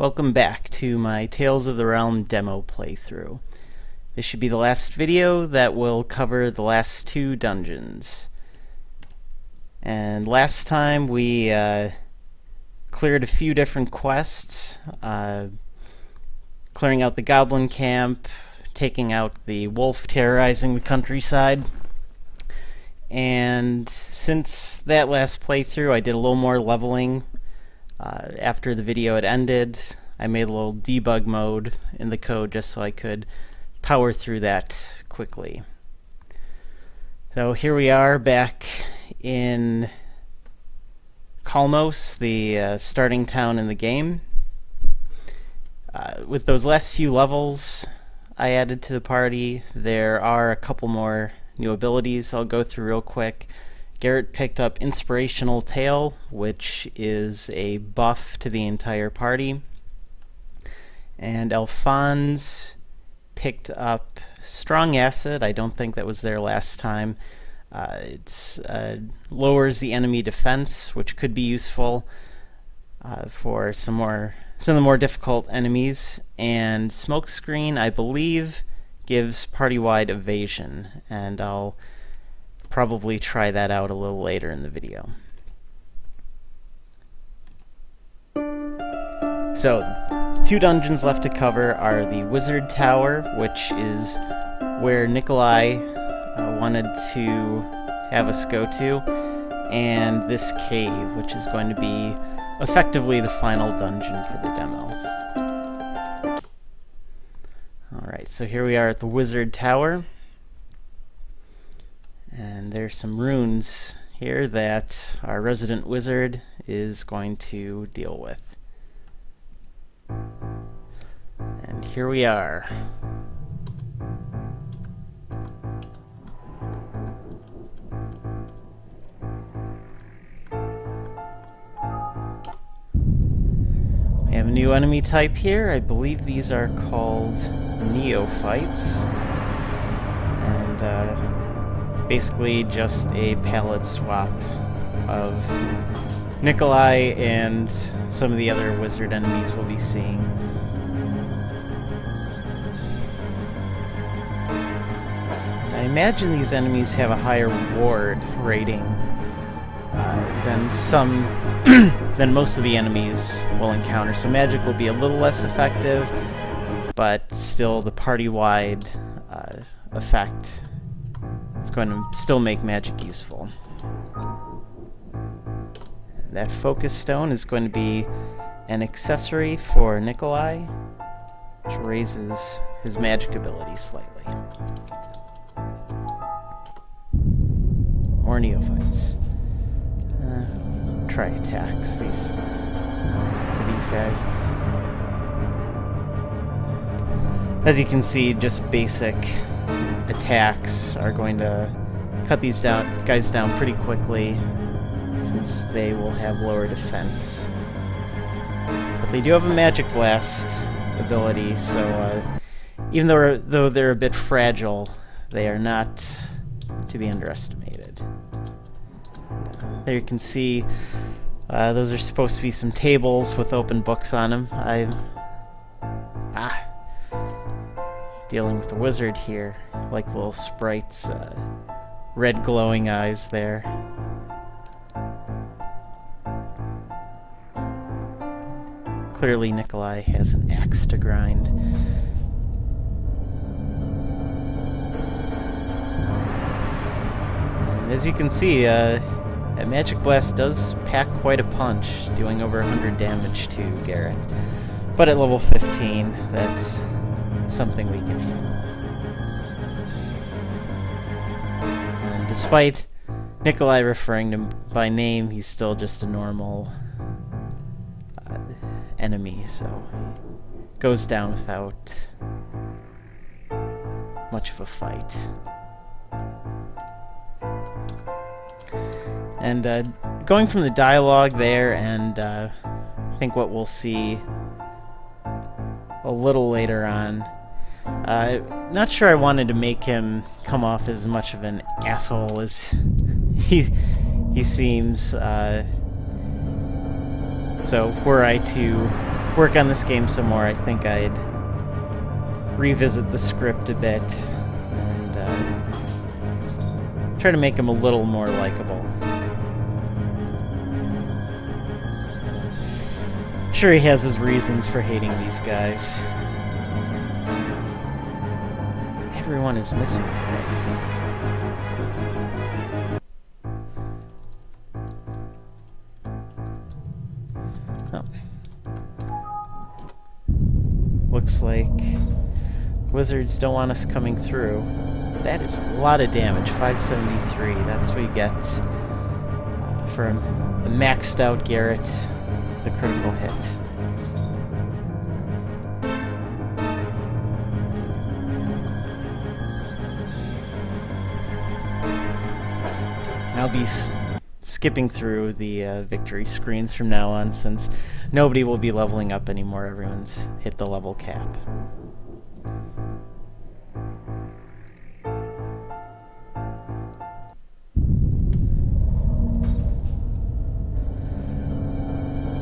Welcome back to my Tales of the Realm demo playthrough. This should be the last video that will cover the last two dungeons. And last time we cleared a few different quests, clearing out the goblin camp, taking out the wolf terrorizing the countryside. And since that last playthrough, I did a little more leveling. After the video had ended, I made a little debug mode in the code just so I could power through that quickly. So here we are back in Kalmos, the starting town in the game. With those last few levels I added to the party, there are a couple more new abilities I'll go through real quick. Garrett picked up Inspirational Tale, which is a buff to the entire party. And Alphonse picked up Strong Acid. I don't think that was there last time. It lowers the enemy defense, which could be useful for some of the more difficult enemies. And Smokescreen, I believe, gives party-wide evasion, and I'll probably try that out a little later in the video. So, two dungeons left to cover are the Wizard Tower, which is where Nikolai wanted to have us go to, and this cave, which is going to be effectively the final dungeon for the demo. Alright, so here we are at the Wizard Tower. And there's some runes here that our resident wizard is going to deal with. And here we are. We have a new enemy type here. I believe these are called neophytes. And basically just a palette swap of Nikolai and some of the other wizard enemies we'll be seeing. I imagine these enemies have a higher ward rating than most of the enemies we'll encounter, so magic will be a little less effective, but still the party-wide effect is going to still make magic useful. And that focus stone is going to be an accessory for Nikolai, which raises his magic ability slightly. More neophytes. Try attacks for these guys. As you can see, just basic attacks are going to cut these guys down pretty quickly, since they will have lower defense. But they do have a Magic Blast ability, so even though they're a bit fragile, they are not to be underestimated. There you can see those are supposed to be some tables with open books on them. Dealing with the wizard here, like little sprites, red glowing eyes there. Clearly Nikolai has an axe to grind. And as you can see, that Magic Blast does pack quite a punch, doing over 100 damage to Garrett. But at level 15, that's something we can handle. And despite Nikolai referring to him by name, he's still just a normal enemy, so he goes down without much of a fight. And going from the dialogue there, and I think what we'll see a little later on, not sure I wanted to make him come off as much of an asshole as he seems. So were I to work on this game some more, I think I'd revisit the script a bit and try to make him a little more likable. Sure, he has his reasons for hating these guys. Everyone is missing today. Oh. Looks like wizards don't want us coming through. That is a lot of damage, 573. That's what you get for a maxed out Garrett with a critical hit. I'll be skipping through the victory screens from now on, since nobody will be leveling up anymore. Everyone's hit the level cap.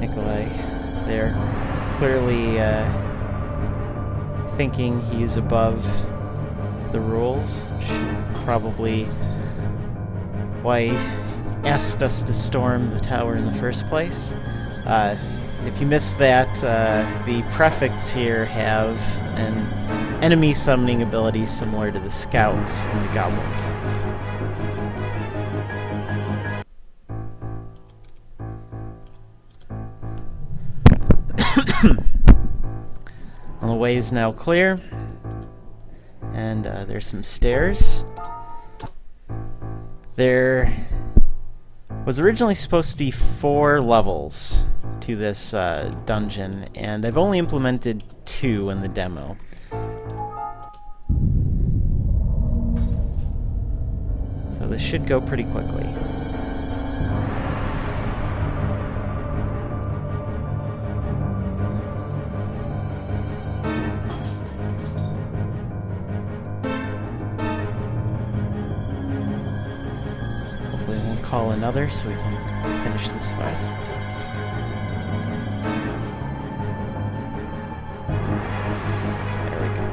Nikolai there, clearly thinking he's above the rules. Probably why he asked us to storm the tower in the first place. If you missed that, the prefects here have an enemy summoning ability similar to the scouts in the Goblin Camp. Well, the way is now clear, and there's some stairs. There was originally supposed to be 4 levels to this dungeon, and I've only implemented 2 in the demo. So this should go pretty quickly. Call another so we can finish this fight. There we go.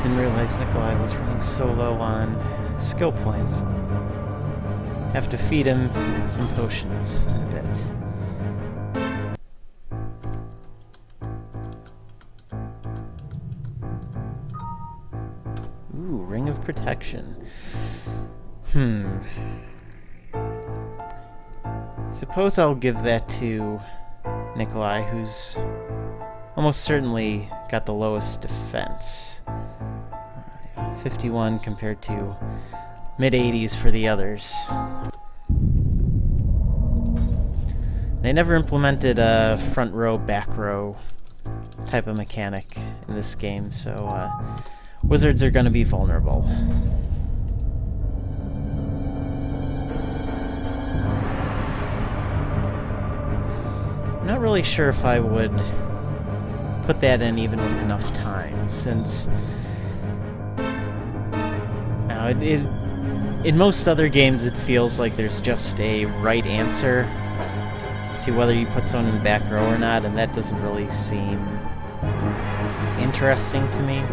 Didn't realize Nikolai was running so low on skill points. Have to feed him some potions in a bit. Ooh, Ring of Protection. Suppose I'll give that to Nikolai, who's almost certainly got the lowest defense. 51 compared to mid-80s for the others. They never implemented a front row, back row type of mechanic in this game, so wizards are going to be vulnerable. I'm not really sure if I would put that in even with enough time, since in most other games it feels like there's just a right answer to whether you put someone in the back row or not, and that doesn't really seem interesting to me.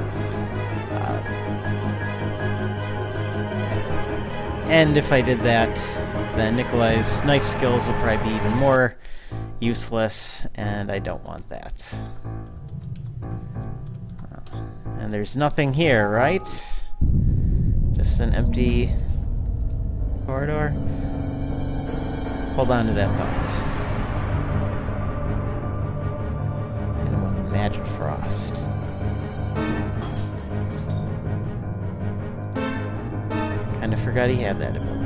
And if I did that, then Nikolai's knife skills would probably be even more useless, and I don't want that. And there's nothing here, right? Just an empty corridor? Hold on to that thought. Hit him with a Magic Frost. Kinda forgot he had that ability.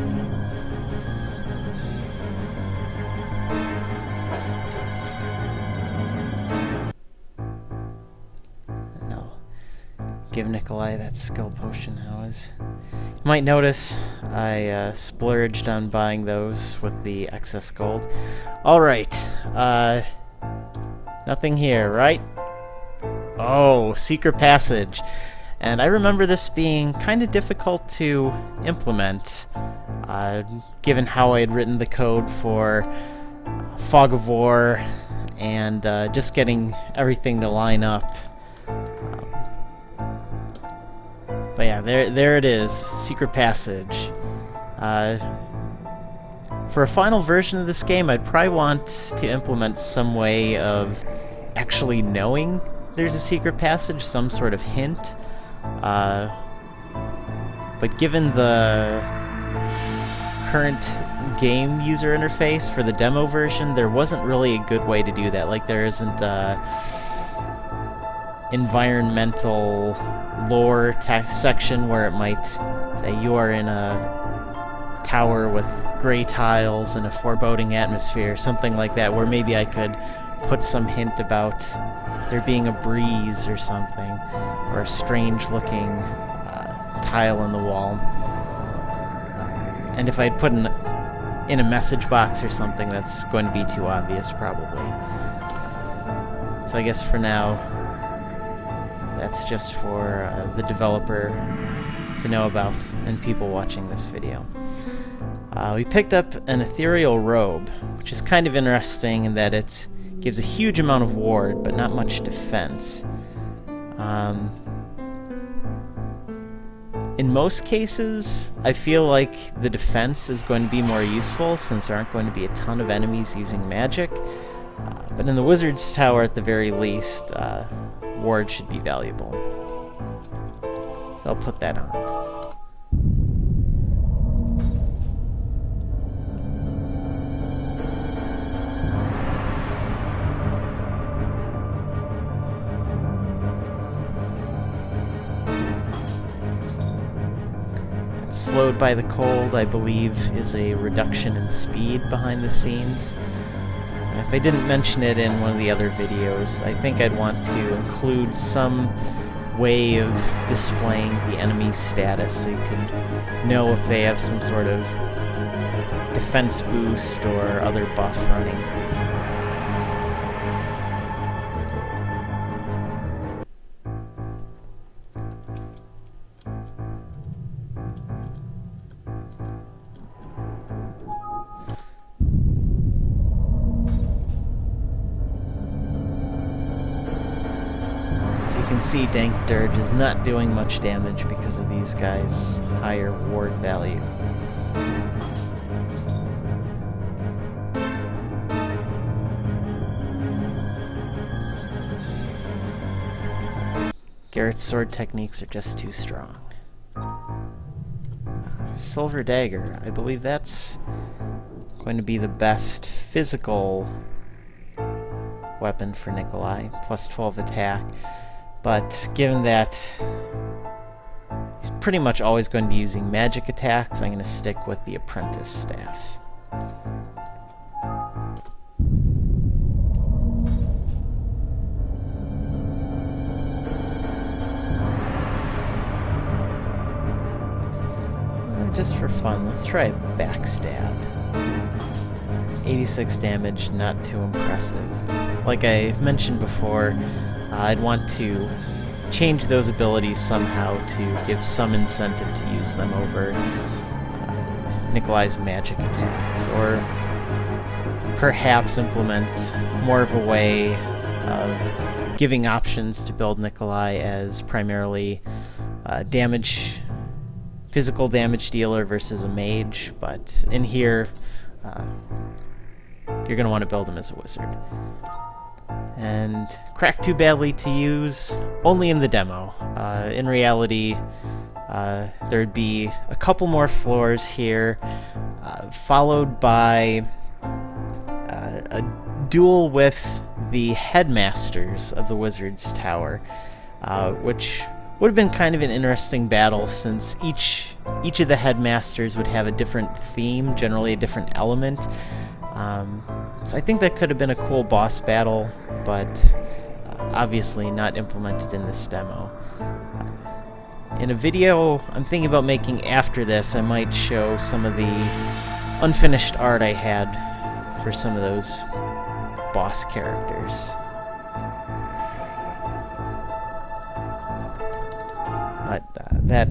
No. Give Nikolai that skill potion now. You might notice I splurged on buying those with the excess gold. Alright, Nothing here, right? Oh, secret passage. And I remember this being kind of difficult to implement, given how I had written the code for Fog of War and just getting everything to line up. But yeah, there it is, secret passage. For a final version of this game, I'd probably want to implement some way of actually knowing there's a secret passage, some sort of hint. But given the current game user interface for the demo version, there wasn't really a good way to do that. Like, there isn't environmental lore section where it might say you are in a tower with gray tiles and a foreboding atmosphere, something like that, where maybe I could put some hint about there being a breeze or something, or a strange looking tile in the wall. And if I'd put in a message box or something, that's going to be too obvious probably. So I guess for now, that's just for the developer to know about and people watching this video. We picked up an ethereal robe, which is kind of interesting in that it gives a huge amount of ward, but not much defense. In most cases, I feel like the defense is going to be more useful since there aren't going to be a ton of enemies using magic. But in the Wizard's Tower, at the very least, ward should be valuable. So I'll put that on. Slowed by the cold, I believe, is a reduction in speed behind the scenes. If I didn't mention it in one of the other videos, I think I'd want to include some way of displaying the enemy's status so you can know if they have some sort of defense boost or other buff running. You can see Dank Dirge is not doing much damage because of these guys' higher ward value. Garrett's sword techniques are just too strong. Silver Dagger, I believe that's going to be the best physical weapon for Nikolai, plus 12 attack. But given that he's pretty much always going to be using magic attacks, I'm going to stick with the Apprentice Staff. Just for fun, let's try a Backstab. 86 damage, not too impressive. Like I mentioned before, I'd want to change those abilities somehow to give some incentive to use them over Nikolai's magic attacks, or perhaps implement more of a way of giving options to build Nikolai as primarily physical damage dealer versus a mage, but in here you're going to want to build him as a wizard. And Crack too badly to use only in the demo. In reality, there'd be a couple more floors here, followed by a duel with the headmasters of the Wizard's Tower, which would have been kind of an interesting battle since each of the headmasters would have a different theme, generally a different element. So I think that could have been a cool boss battle, but obviously not implemented in this demo. In a video I'm thinking about making after this, I might show some of the unfinished art I had for some of those boss characters. that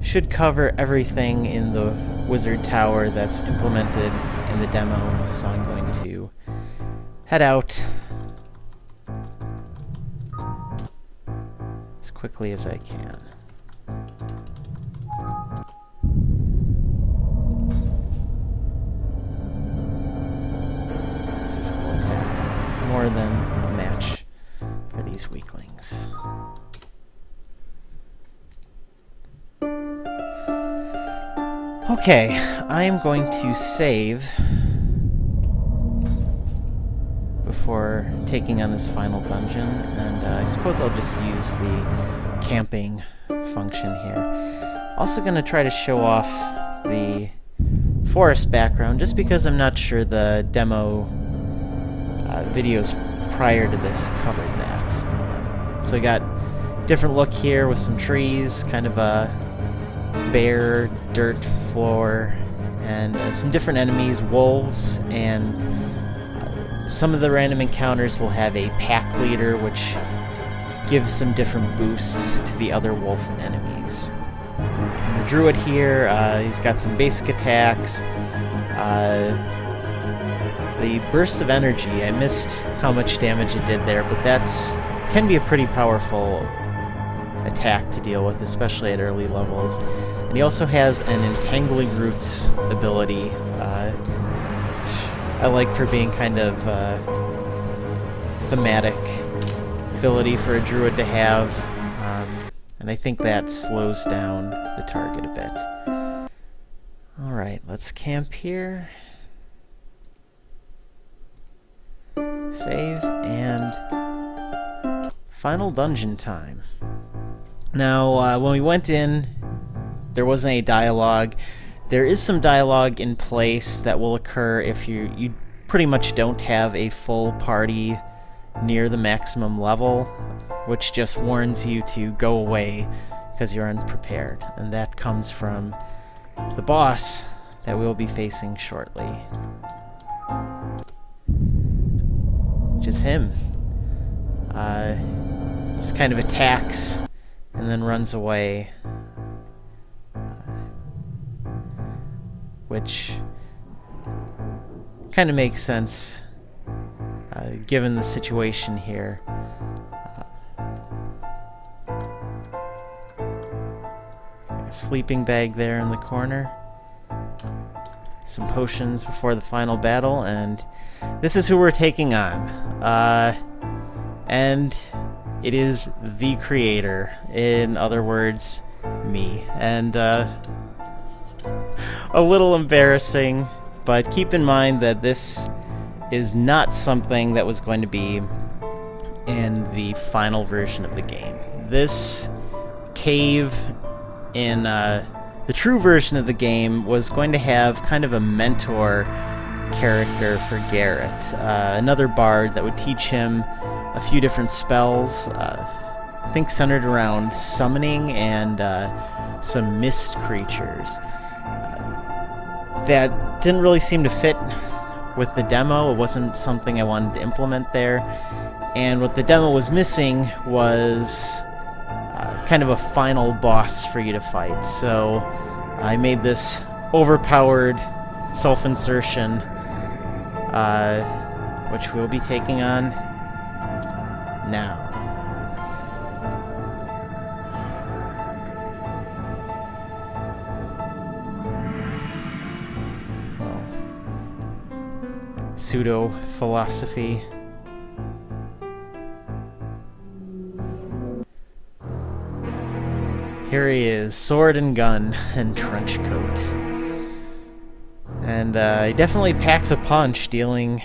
should cover everything in the Wizard Tower that's implemented in the demo, so I'm going to head out as quickly as I can. Physical attacks are more than a match for these weaklings. Okay, I am going to save before taking on this final dungeon, and I suppose I'll just use the camping function here. Also going to try to show off the forest background, just because I'm not sure the demo videos prior to this covered that. So I got a different look here with some trees, kind of a bare dirt floor, and some different enemies, wolves, and some of the random encounters will have a pack leader, which gives some different boosts to the other wolf enemies. And the druid here, he's got some basic attacks. The burst of energy, I missed how much damage it did there, but can be a pretty powerful attack to deal with, especially at early levels. And he also has an Entangling Roots ability, which I like for being kind of thematic ability for a druid to have, and I think that slows down the target a bit. Alright, let's camp here. Save, and final dungeon time. Now, when we went in, there wasn't any dialogue. There is some dialogue in place that will occur if you pretty much don't have a full party near the maximum level, which just warns you to go away because you're unprepared. And that comes from the boss that we'll be facing shortly. Just him. Just kind of attacks and then runs away. Which kind of makes sense, given the situation here. A sleeping bag there in the corner. Some potions before the final battle, and this is who we're taking on. And it is the creator, in other words, me. And a little embarrassing, but keep in mind that this is not something that was going to be in the final version of the game. This cave in the true version of the game was going to have kind of a mentor character for Garrett, another bard that would teach him a few different spells, I think centered around summoning and some mist creatures. That didn't really seem to fit with the demo. It wasn't something I wanted to implement there. And what the demo was missing was kind of a final boss for you to fight. So I made this overpowered self-insertion, which we'll be taking on now. Pseudo-philosophy. Here he is, sword and gun and trench coat. And he definitely packs a punch, dealing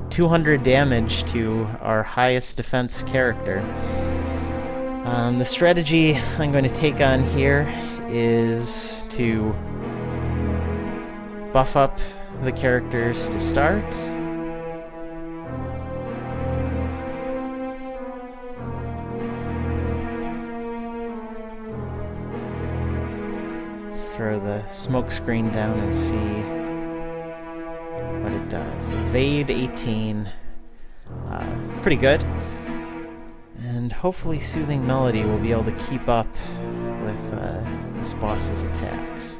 200 damage to our highest defense character. The strategy I'm going to take on here is to buff up the characters to start. Let's throw the smoke screen down and see what it does. Evade 18. Pretty good. And And hopefully Soothing Melody will be able to keep up with this boss's attacks.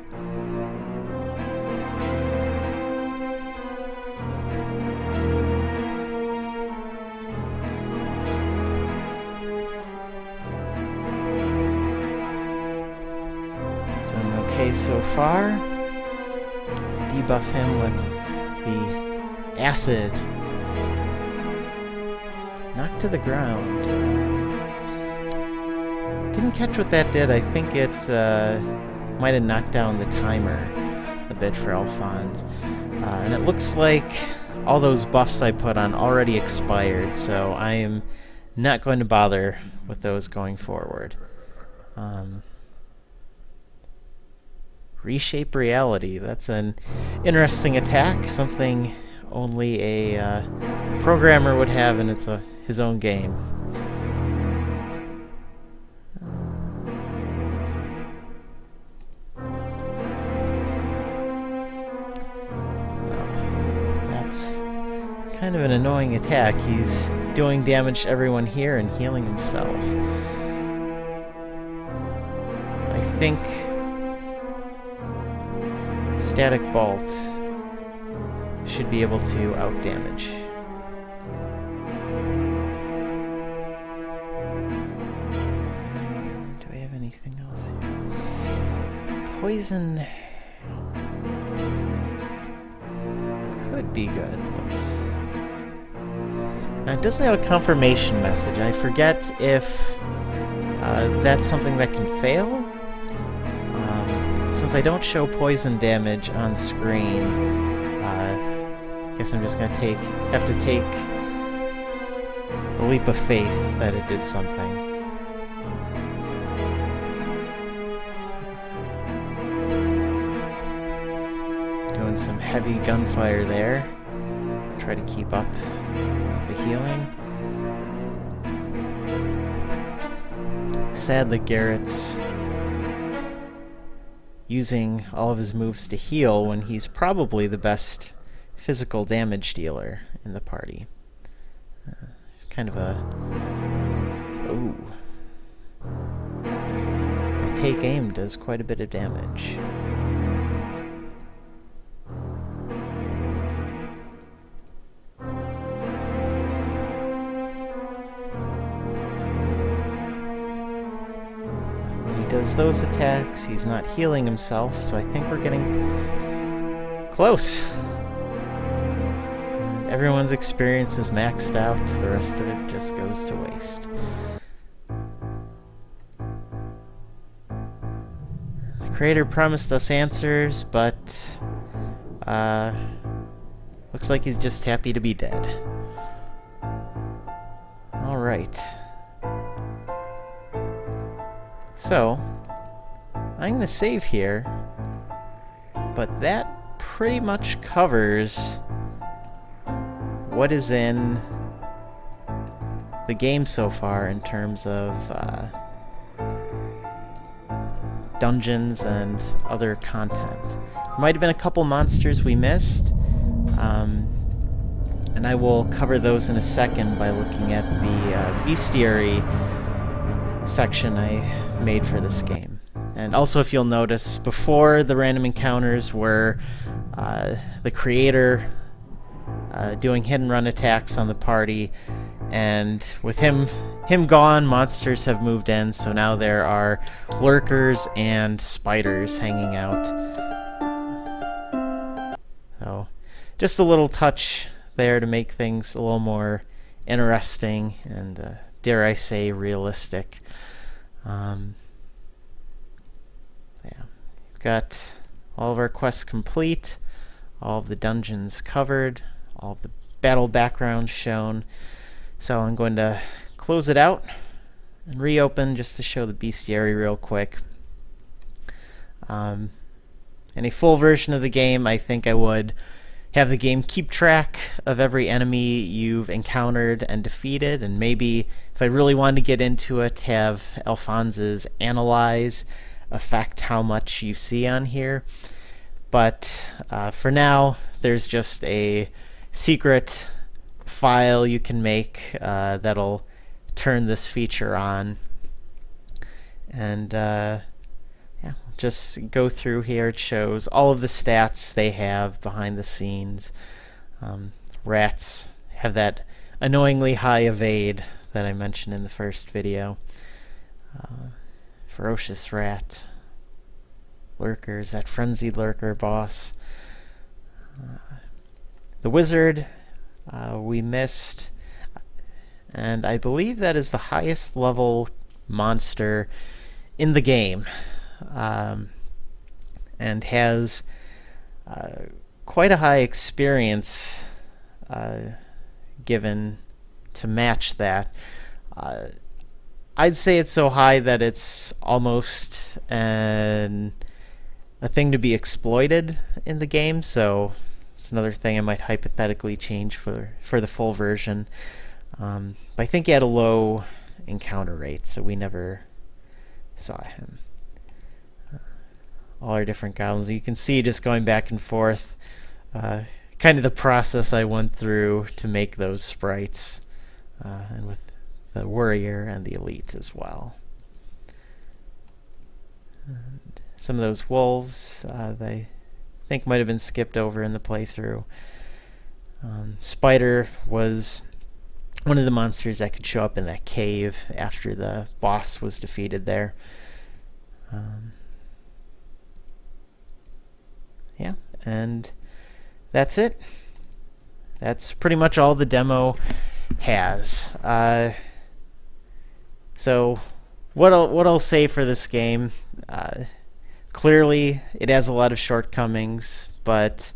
Doing okay so far. Debuff him with the acid. Knocked to the ground. Didn't catch what that did. I think it might have knocked down the timer a bit for Alphonse. And it looks like all those buffs I put on already expired, so I am not going to bother with those going forward. Reshape Reality. That's an interesting attack, something only a programmer would have in his own game. That's kind of an annoying attack. He's doing damage to everyone here and healing himself. I think Static Bolt should be able to outdamage. Do we have anything else here? Poison could be good. Now it doesn't have a confirmation message, and I forget if that's something that can fail. Since I don't show poison damage on screen, I guess I'm just gonna have to take a leap of faith that it did something. Doing some heavy gunfire there. Try to keep up with the healing. Sad that Garrett's using all of his moves to heal when he's probably the best physical damage dealer in the party. It's kind of a... Ooh. A take aim does quite a bit of damage. Does those attacks, he's not healing himself, so I think we're getting close. And everyone's experience is maxed out, the rest of it just goes to waste. The creator promised us answers, but looks like he's just happy to be dead. Alright. So, I'm going to save here, but that pretty much covers what is in the game so far in terms of dungeons and other content. There might have been a couple monsters we missed, and I will cover those in a second by looking at the bestiary section I made for this game. And also, if you'll notice, before the random encounters were the creator doing hit and run attacks on the party, and with him gone, monsters have moved in, so now there are lurkers and spiders hanging out. So just a little touch there to make things a little more interesting and dare I say realistic. Yeah, we've got all of our quests complete, all of the dungeons covered, all of the battle backgrounds shown. So I'm going to close it out and reopen just to show the bestiary real quick. In a full version of the game, I think I would have the game keep track of every enemy you've encountered and defeated, and maybe if I really wanted to get into it, have Alphonse's analyze affect how much you see on here. But for now, there's just a secret file you can make that'll turn this feature on. And yeah, just go through here. It shows all of the stats they have behind the scenes. Rats have that annoyingly high evade that I mentioned in the first video. Ferocious rat. Lurkers, that frenzied lurker boss. The wizard, we missed, and I believe that is the highest level monster in the game, and has quite a high experience given to match that. I'd say it's so high that it's almost a thing to be exploited in the game, so it's another thing I might hypothetically change for the full version. But I think he had a low encounter rate, so we never saw him. All our different goblins. You can see just going back and forth, kind of the process I went through to make those sprites, and with the warrior and the elite as well. And some of those wolves, they think might have been skipped over in the playthrough. Spider was one of the monsters that could show up in that cave after the boss was defeated there. Yeah, and that's it. That's pretty much all the demo has. So what I'll say for this game, clearly it has a lot of shortcomings, but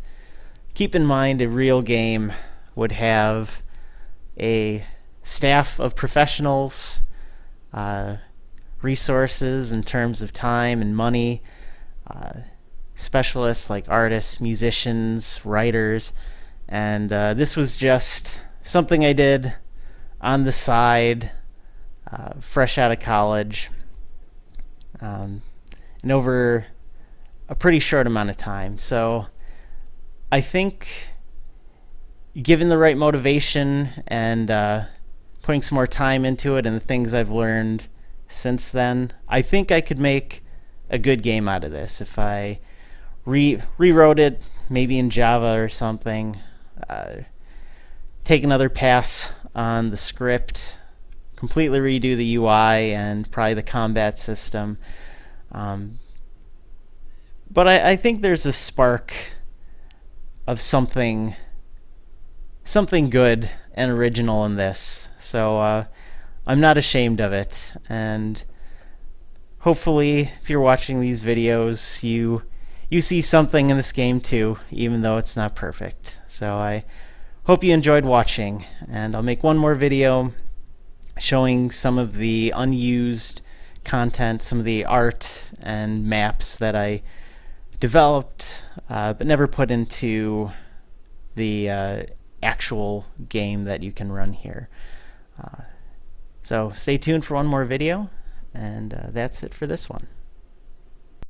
keep in mind a real game would have a staff of professionals, resources in terms of time and money, specialists like artists, musicians, writers, and this was just something I did on the side, fresh out of college, and over a pretty short amount of time. So I think given the right motivation and putting some more time into it and the things I've learned since then, I think I could make a good game out of this if I rewrote it maybe in Java or something, take another pass on the script, completely redo the UI and probably the combat system. But I think there's a spark of something good and original in this. So I'm not ashamed of it. And hopefully, if you're watching these videos, you see something in this game too, even though it's not perfect. So I hope you enjoyed watching, and I'll make one more video showing some of the unused content, some of the art and maps that I developed but never put into the actual game that you can run here. So stay tuned for one more video, and that's it for this one.